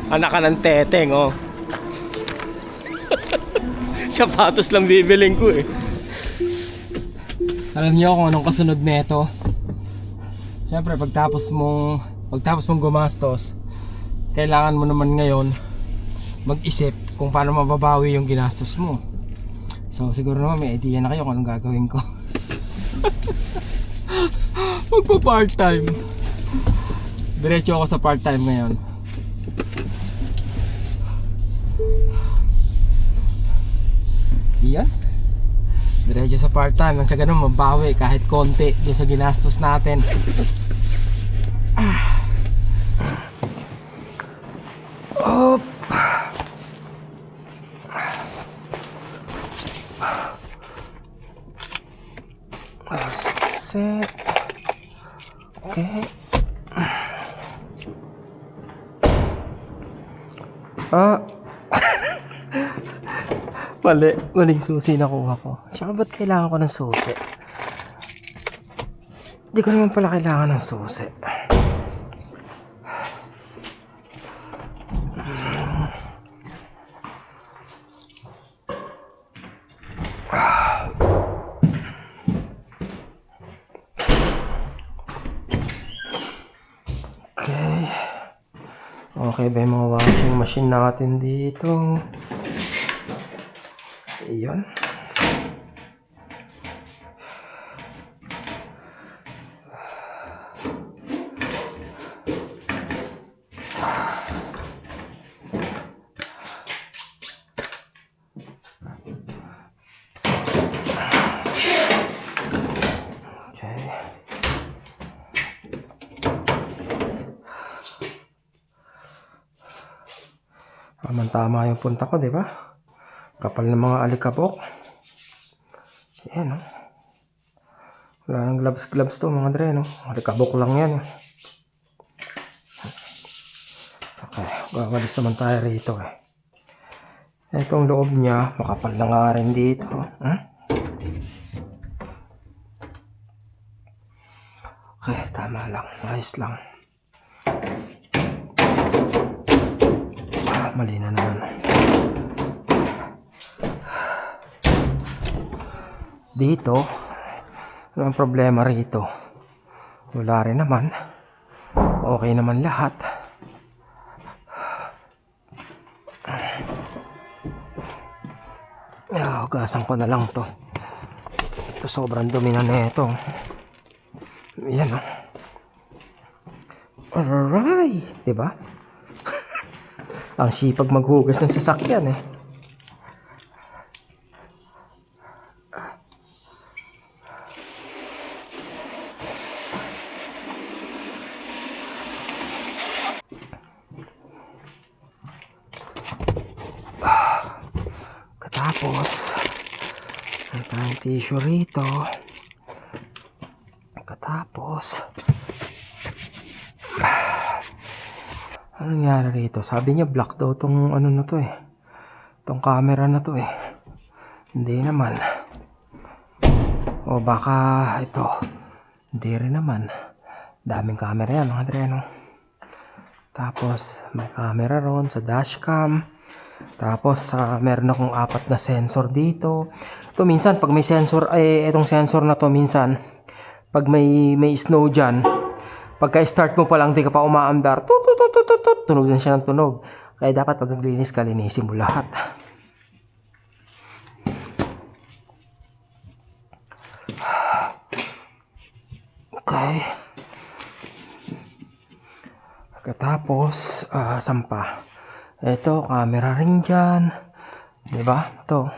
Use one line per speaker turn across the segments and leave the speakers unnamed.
Anak ka ng teteng, oh. Sapatos lang bibiling ko eh. Alam niyo kung anong kasunod nito? Siyempre pagtapos mong gumastos, kailangan mo naman ngayon mag-isip kung paano mababawi yung ginastos mo. So siguro naman may idea na kayo kung anong gagawin ko. Magpa part-time. Diretso ako sa part-time ngayon. Yan. Diretso sa part-time. Nang sa ganun mabawi kahit konti doon sa ginastos natin. Op. Set. Okay. Maling susi nakuha ko. Tsaka ba't kailangan ko ng susi? Hindi ko naman pala kailangan ng susi. Okay ba yung mga washing machine natin dito? Ayun. Tama yung punta ko, di ba? Kapal ng mga alikabok. Yan, no? Wala nang gloves to, mga dre, no? Alikabok lang yan, eh. Okay, gawalis naman tayo rito, eh. Itong loob niya, makapal na nga rin dito. Okay, tama lang. Nice lang. Mali na naman. Dito, ano ang problema rito? Wala rin naman. Okay naman lahat. Hugasan ko na lang to. Ito sobrang dumi na nito. Yan, oh. Alright, diba? Ang sipag maghugas ng sasakyan, eh. Katapos, ang tayong tissue rito. Katapos, ano nangyari rito? Sabi niya black daw tong ano na to, eh. Tong camera na to, eh. Hindi naman. O baka ito. Hindi rin naman. Daming camera yan, mga dreno. Tapos may camera ron sa dashcam. Tapos meron akong 4 na sensor dito. Ito minsan pag may sensor, itong sensor na to minsan pag may snow dyan, pagka start mo pa lang di ka pa umaandar, tunog na siya ng tunog. Kaya dapat pag naglinis ka, linisin mo lahat. Okay. Katapos sampa. Ito, camera rin dyan. Diba? Ito.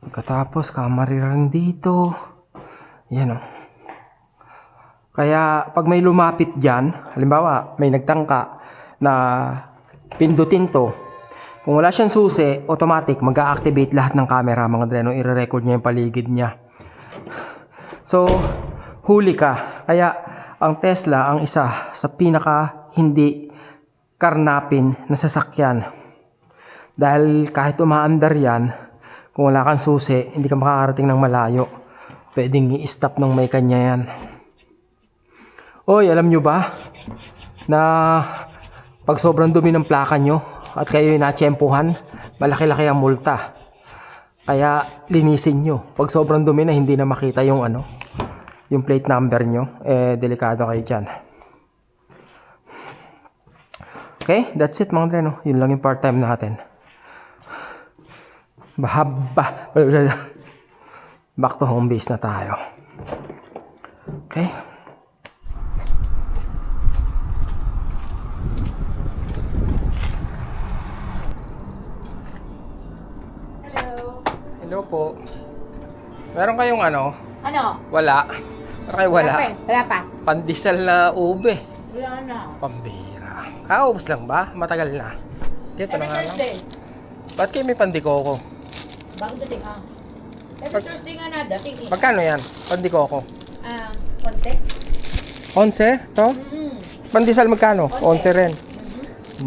Pagkatapos, camera rin dito. Yan, o. Kaya, pag may lumapit dyan, halimbawa, may nagtangka na pindutin to. Kung wala siyang susi, automatic, mag-a-activate lahat ng camera, mga dreno. I-record niya yung paligid niya. So, huli ka. Kaya, ang Tesla, ang isa sa pinaka hindi karnapin na sasakyan. Dahil kahit umaandar yan, kung wala kang susi, hindi ka makakarating ng malayo. Pwedeng i-stop ng may kanya yan. Oy, alam nyo ba na Pag sobrang dumi ng plaka nyo at kayo yung natsyempuhan, malaki-laki ang multa. Kaya linisin nyo. Pag sobrang dumi na hindi na makita yung yung plate number nyo, delikado kayo dyan. Okay, that's it mga Dre, no? Yun lang yung part-time natin. Back to home base na tayo. Okay. Hello po. Meron kayong
Ano?
Wala. Meron kayo wala?
Wala pa.
Pandesal na ube.
Wala na.
Pambira. Kaubos lang ba? Matagal na. Ito na nga lang.
Thursday.
Ba't kayo may pandikoko?
Bago dating Every Thursday nga na dating
Magkano yan? Pandikoko?
Konse?
11? To? Pandesal magkano? 11 rin.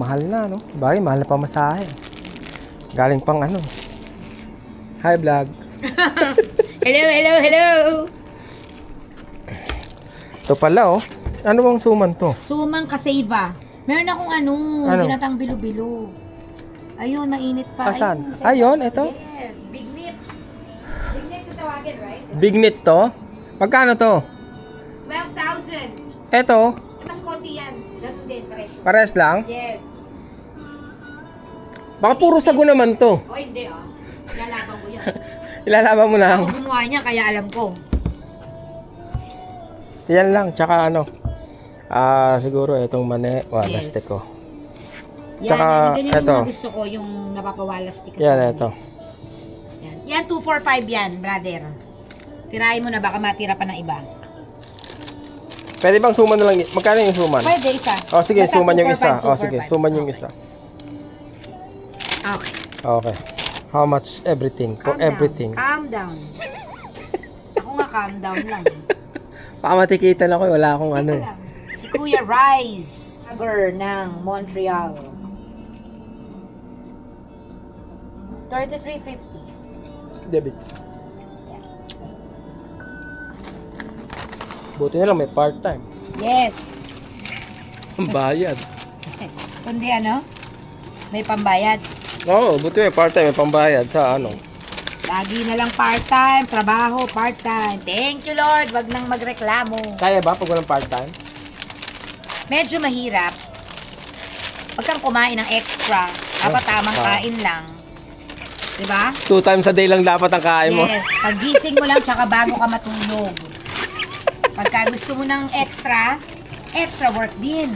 Mahal na, no? Bagay, mahal na pamasahe. Galing pang Hi, vlog.
Hello.
Ito pala, oh. Ano bang suman to?
Sumang kaseva. Meron akong
Ano?
ginatang bilo-bilo. Ayun, mainit pa.
Asan? Ayun, ito?
Yes, big nip. Big nip ko tawagin, right?
Big knit to? Magkano to?
12,000.
Ito?
Mas konti yan. Ganun din, presyo.
Pares lang?
Yes.
Baka puro sago naman to.
O hindi, Ilalaban ko yan.
Ilalaban mo lang.
Ako gumawa niya, kaya alam ko.
Yan lang, tsaka siguro itong mani, walastik ko.
Yan,
Tsaka,
ganyan yung
eto.
mga gusto ko, yung napapawalastik kasi.
Yan, ito.
Yan, 245 yan, brother. Tirahin mo na, baka matira pa ng iba.
Pwede bang suman na lang? Magkano yung suman?
Pwede, isa.
O sige,
Basta
suman yung isa.
245,
O sige,
245.
suman yung isa.
Okay.
Okay. How much everything? For
Calm
everything.
Down. Calm down. Ako nga, calm down lang.
Baka matikitan ako, wala akong
Teka lang. Si Kuya Rice ng Montreal. 33.50.
Debit. Buti na lang may part-time.
Yes.
Ang bayad.
Kundi may pambayad.
Oo, buti may part-time, may pambayad sa
Lagi na lang part-time, trabaho, part-time. Thank you, Lord. Wag nang magreklamo.
Kaya ba pag walang part-time?
Medyo mahirap. Wag kang kumain ng extra. Dapat tamang kain lang. Diba?
2 times a day lang dapat ang kain mo.
Yes. Pagising mo lang tsaka bago ka matulog. Pagka gusto mo ng extra work din.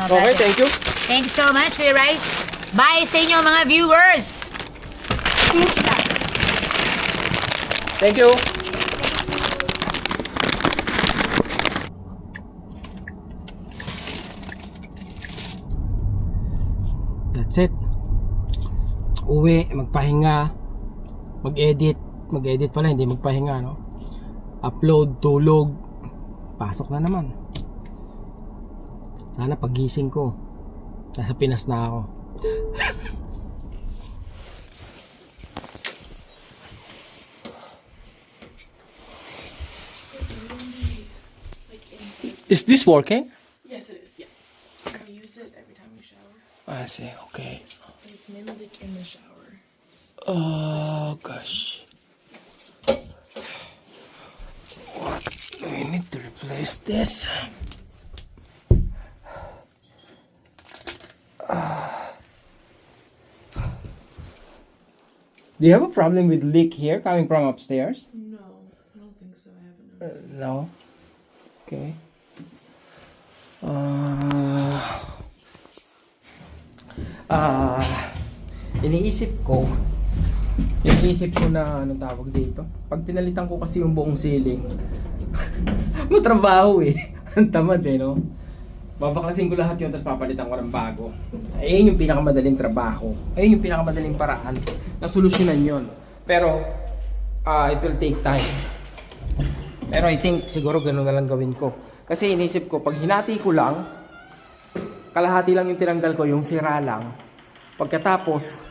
Okay, thank you.
Thank you so much, Kuya Rice. Bye sa inyo mga viewers.
Thank you. That's it. Uwi, magpahinga, mag-edit pala, hindi magpahinga, no? Upload, tulog, pasok na naman. Sana pagising ko, nasa Pinas na ako. Is this working?
Yes, it is. Yeah. You use it every time you shower.
I see, okay.
And it's mainly like in the shower.
Oh gosh. What? We need to replace this. Do you have a problem with leak here coming from upstairs?
No, I don't think so. I haven't noticed.
No. Okay. Iniisip ko na anong tawag dito. Pag pinalitan ko kasi yung buong ceiling, matrabaho eh. Ang tamad eh, no? Babakasin ko lahat yun, tapos papalitan ko ng bago. Ayun yung pinakamadaling trabaho. Ayun yung pinakamadaling paraan na solusyonan yun. Pero, it will take time. Pero I think siguro ganun na lang gawin ko. Kasi inisip ko, pag hinati ko lang, kalahati lang yung tinanggal ko, yung sira lang. Pagkatapos,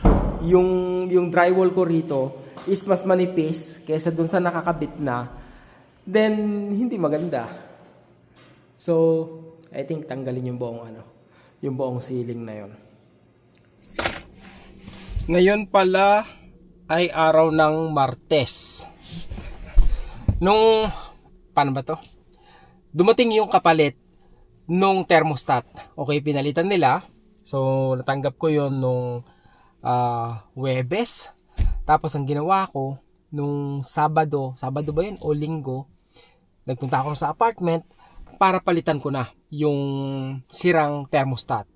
yung drywall ko rito is mas manipis kaysa dun sa nakakabit na, then hindi maganda. So, I think tanggalin yung buong yung buong ceiling na yon. Ngayon pala ay araw ng Martes. Paano ba to? Dumating yung kapalit nung thermostat. Okay, pinalitan nila. So, natanggap ko yon nung Huwebes. Tapos, ang ginawa ko, nung Sabado ba yun o Linggo, nagpunta ako sa apartment para palitan ko na yung sirang thermostat.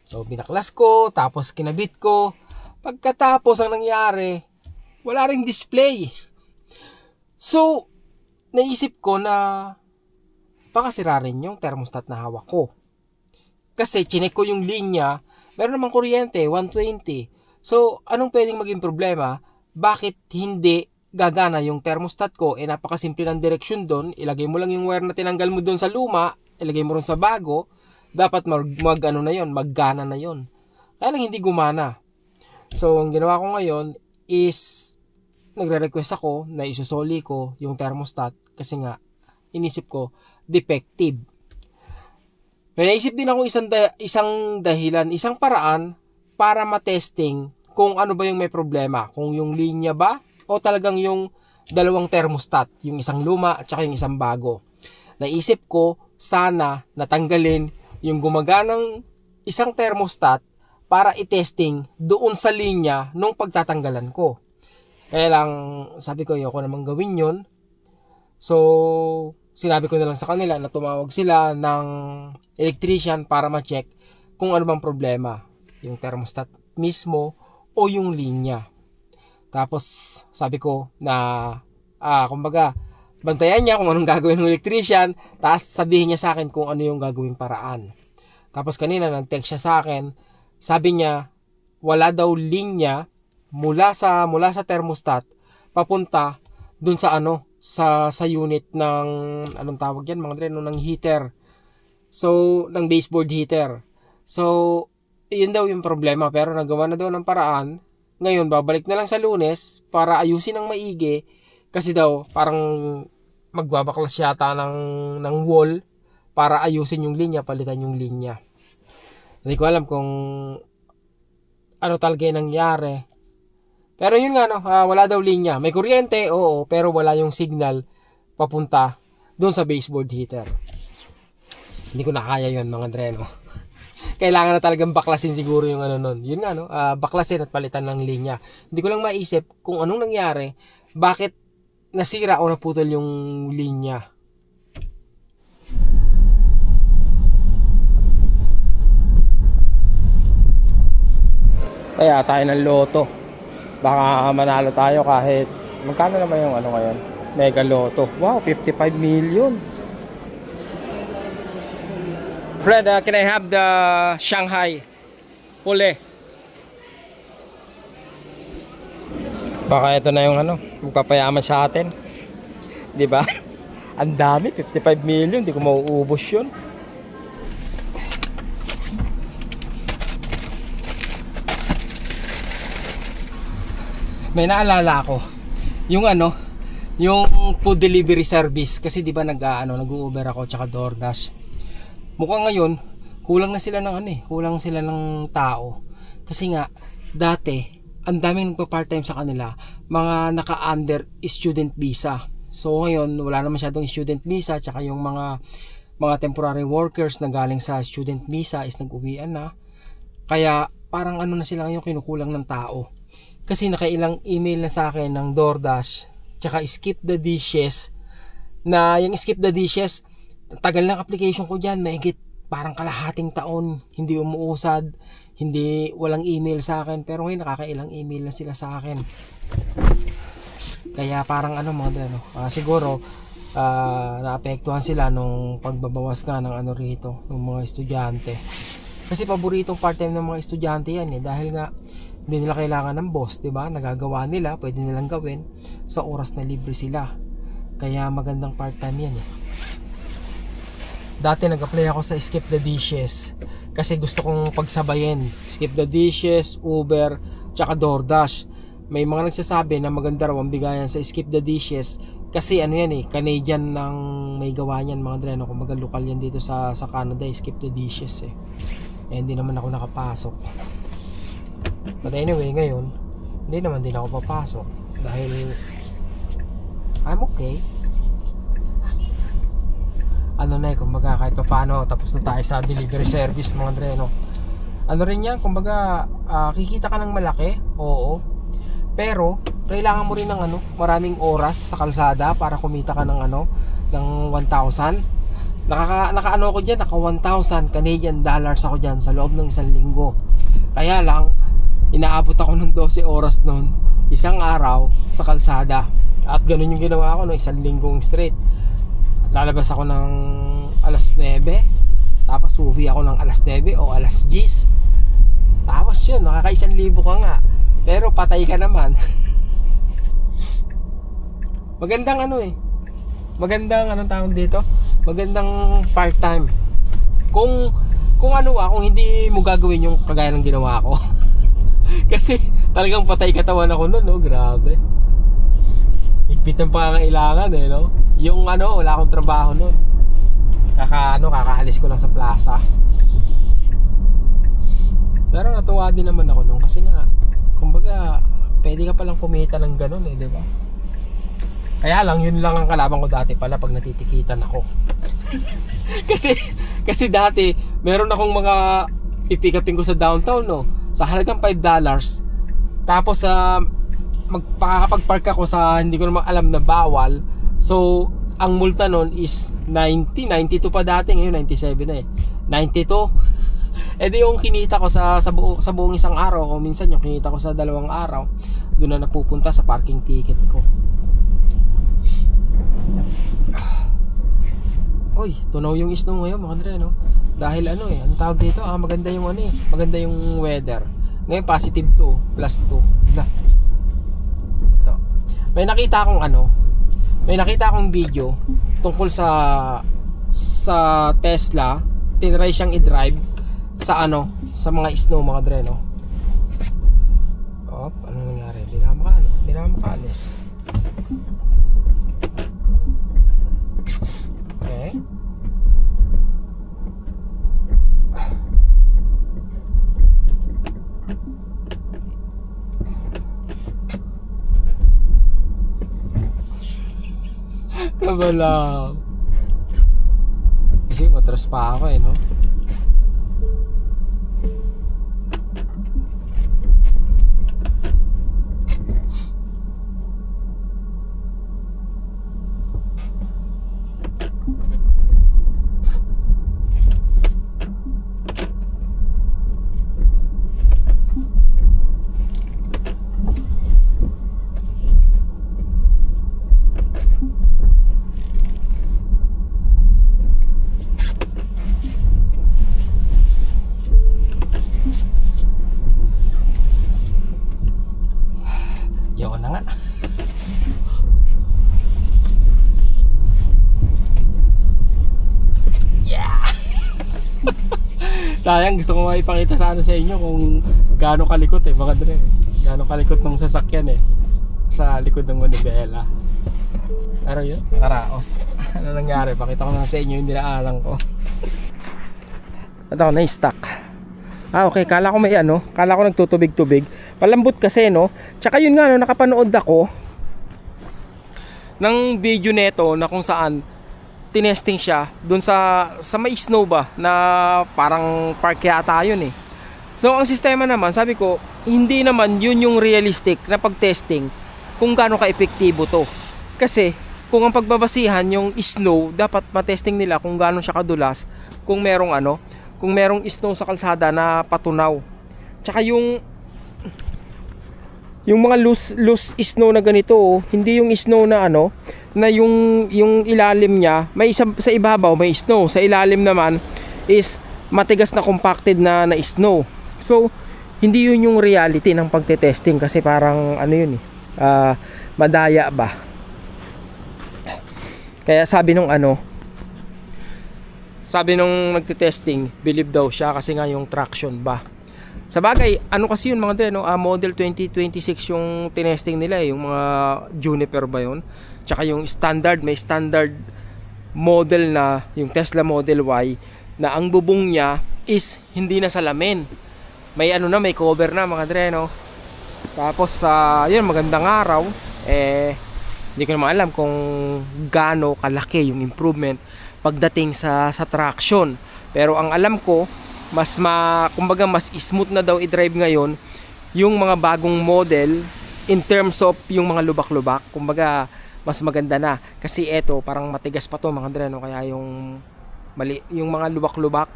So, binaklas ko, tapos kinabit ko. Pagkatapos, ang nangyari, wala ring display. So, naisip ko na baka sira rin yung thermostat na hawak ko. Kasi, chinek ko yung linya, meron namang kuryente, 120. So, anong pwedeng maging problema? Bakit hindi gagana yung thermostat ko? Napakasimple ng direksyon doon. Ilagay mo lang yung wire na tinanggal mo doon sa luma, ilagay mo rin sa bago, dapat maggana na yon. Kaya lang hindi gumana. So, ang ginawa ko ngayon is nagre-request ako na isusoli ko yung thermostat kasi nga inisip ko defective. May naisip din ako isang dahilan, isang paraan para matesting kung ano ba yung may problema, kung yung linya ba o talagang yung dalawang thermostat, yung isang luma at saka yung isang bago. Naisip ko sana natanggalin yung gumaganang isang thermostat para i-testing doon sa linya nung pagtatanggalan ko. Kaya lang, sabi ko, ayoko namang gawin yun. So, sinabi ko na lang sa kanila na tumawag sila ng electrician para ma-check kung ano bang problema. Yung thermostat mismo o yung linya. Tapos, sabi ko na, kumbaga, bantayan niya kung anong gagawin ng electrician, tapos sabihin niya sa akin kung ano yung gagawing paraan. Tapos kanina, nag-text siya sa akin, sabi niya, wala daw linya mula sa thermostat papunta dun sa sa unit ng anong tawag yan mga dre, ng heater. So, ng baseboard heater. So, yun daw yung problema, pero nagawa na daw ng paraan. Ngayon, babalik na lang sa Lunes para ayusin ng maigi kasi daw parang magbabaklas yata ng wall para ayusin yung linya, palitan yung linya. Hindi ko alam kung ano talaga yung nangyari. Pero yun nga, wala daw linya. May kuryente, oo, pero wala yung signal papunta doon sa baseboard heater. Hindi ko na kaya yun, mga dreno. Kailangan na talagang baklasin siguro yung nun. Yun nga, baklasin at palitan ng linya. Hindi ko lang maisip kung anong nangyari, bakit nasira o naputol yung linya. Kaya tayo ng loto. Baka manalo tayo kahit magkano naman yung ngayon? Mega Loto. Wow, 55 million. Fred, can I have the Shanghai Pule? Baka ito na yung magpapayaman sa atin. 'Di ba? Ang dami, 55 million, hindi ko mauubos 'yun. May naalala ako yung yung food delivery service kasi 'di ba nag-Uber ako tsaka DoorDash. Mukhang ngayon kulang na sila ng tao. Kasi nga dati ang daming nagpa-part-time sa kanila, mga naka-under student visa. So ngayon wala na masyadong student visa tsaka yung mga temporary workers na galing sa student visa is nag-uwian na. Kaya parang na sila ngayon kinukulang ng tao. Kasi nakailang email na sa akin ng DoorDash tsaka Skip the Dishes na yung Skip the Dishes tagal ng application ko dyan, mahigit parang kalahating taon hindi umuusad, walang email sa akin, pero ngayon nakakailang email na sila sa akin. Kaya parang siguro naapektuhan sila nung pagbabawas nga ng rito ng mga estudyante. Kasi paboritong part-time ng mga estudyante yan dahil nga hindi nila kailangan ng boss, 'di ba? Nagagawa nila, pwede nilang gawin sa oras na libre sila. Kaya magandang part-time yan Dati nag-apply ako sa Skip the Dishes kasi gusto kong pagsabayin Skip the Dishes, Uber, tsaka DoorDash. May mga nagsasabi na maganda raw ang bigayan sa Skip the Dishes kasi Canadian ng may gawa niyan mga dreno, kumbaga lokal yan dito sa Canada, Skip the Dishes eh hindi naman ako nakapasok. But anyway, ngayon hindi naman din ako papasok dahil I'm okay. Ano na kumbaga kahit pa paano tapos na tayo sa delivery service mga Andre, no? Ano rin yan, kumbaga kikita ka ng malaki, oo. Pero kailangan mo rin ng maraming oras sa kalsada para kumita ka ng ng 1,000. Naka ko diyan, naka 1,000 Canadian dollars ako diyan sa loob ng isang linggo. Kaya lang inaabot ako ng 12 oras noon, isang araw sa kalsada. At ganun yung ginawa ko no, isang linggong straight. Lalabas ako ng alas 9, tapos uwi ako ng alas 9 o alas 10. Tapos yun, nakaka 1,000 ka nga. Pero patay ka naman. Magandang magandang anong tawag dito? Magandang part-time. Kung kung hindi mo gagawin yung kagaya ng ginawa ko. Kasi talagang patay katawan ako noon, no? Grabe. Higpit ng pangangailangan no? Yung wala akong trabaho noon. Kakaalis ko lang sa plaza. Pero natuwa din naman ako noon kasi nga kumbaga, pwede ka palang kumita ng ganun di ba? Kaya lang, yun lang ang kalaban ko dati pala pag natitikitan ako. kasi dati, meron akong mga pipikapin ko sa downtown, no? Sa halagang $5. Tapos, magpakakapag-park ako sa hindi ko naman alam na bawal. So, ang multa nun is 92 pa dati, ngayon 97 na 92. Di yung kinita ko sa buong isang araw o minsan yung kinita ko sa 2 araw, doon na napupunta sa parking ticket ko. Uy, tunaw yung snow ngayon mga Andre, no? Dahil ano tawag dito? Maganda yung maganda yung weather. Ngayon positive 2, plus 2. Ito. May nakita akong video tungkol sa Tesla. Tinry siyang i-drive sa sa mga snow mga Dre, no? Ano nangyari? Hindi na makaalis. Okay. Kabalaw. Kasi matras pa ako no? Yun na nga. Yeah. Sayang, gusto ko maipakita sa inyo kung gaano kalikot mga Dre. Gaano kalikot ng sasakyan sa likod ng manibela. Pero yun, nakaraos. Ano nangyari? Pakita ko na sa inyo yung dinaanan ko. At ako na-stuck. Okay, kala ko may kala ko nagtutubig-tubig. Palambot kasi Tsaka yun nga nakapanood ako ng video neto na kung saan tinesting siya doon sa may snow ba na parang park yata yun So ang sistema naman, sabi ko, hindi naman yun yung realistic na pag-testing kung gaano ka-epektibo to. Kasi kung ang pagbabasihan yung snow, dapat matesting nila kung gaano siya kadulas, kung merong kung merong snow sa kalsada na patunaw. Tsaka yung mga loose snow na ganito, hindi yung snow na na yung ilalim niya, may sa ibabaw may snow, sa ilalim naman is matigas na compacted na snow. So, hindi yun yung reality ng pagte-testing kasi parang madaya ba. Kaya sabi nung nagte-testing, believe daw siya kasi nga yung traction ba. Sa bagay, kasi yun mga Dre, model 2026 yung tinesting nila yung mga Juniper ba yun? Tsaka yung standard, may standard model na yung Tesla Model Y na ang bubong niya is hindi na salamin. May ano na, may cover na mga dre, no? Tapos yun, magandang araw. Hindi ko naman alam kung gaano kalaki yung improvement pagdating sa traction. Pero ang alam ko, kumbaga mas smooth na daw i-drive ngayon yung mga bagong model in terms of yung mga lubak-lubak. Kumbaga mas maganda na kasi eto parang matigas pa to mga dre, no? Kaya yung mga lubak-lubak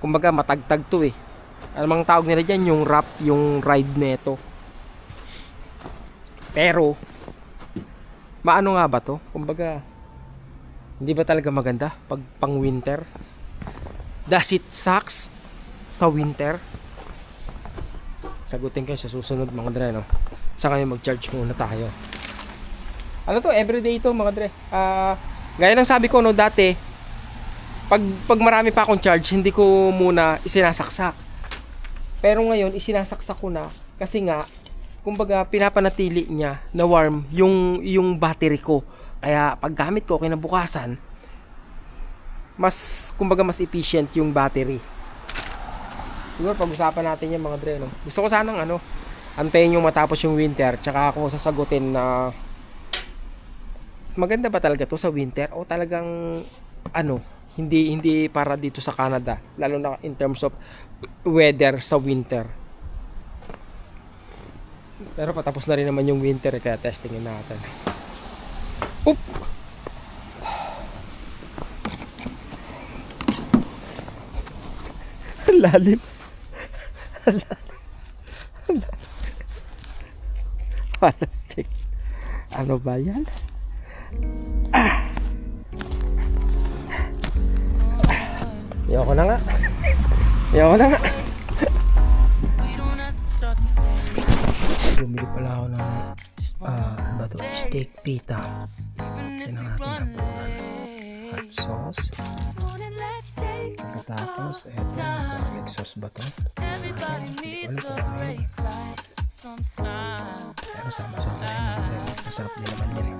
kumbaga matagtag to eh. Anong tawag nila dyan, yung wrap, yung ride neto. Pero maano nga ba to? Kumbaga hindi ba talaga maganda pag pang winter? Does it sucks sa winter? Sagutin kayo sa susunod mga dre, no? Sa ngayon mag-charge muna tayo. Ano to, everyday to mga dre. Gaya ng sabi ko no dati, pag marami pa akong charge, hindi ko muna isinasaksak. Pero ngayon isinasaksak ko na kasi nga kumbaga pinapanatili niya na warm yung battery ko. Kaya pag gamit ko kinabukasan, mas efficient yung battery. Siguro pag-usapan natin yung mga dre, no? Gusto ko sanang antayin yung matapos yung winter, tsaka ako sasagutin na maganda ba talaga to sa winter o talagang hindi para dito sa Canada, lalo na in terms of weather sa winter. Pero patapos na rin naman yung winter kaya testingin natin. Oop! Lalim. Plastic. Ano ba yan? Ayoko na nga. Bumili pala ako ng steak pita. Yan ang ating hapunan. Hot sauce. Pagkatapos, eto, garlic sauce ba ito? Pero sama-sama yun. Masarap din naman yun.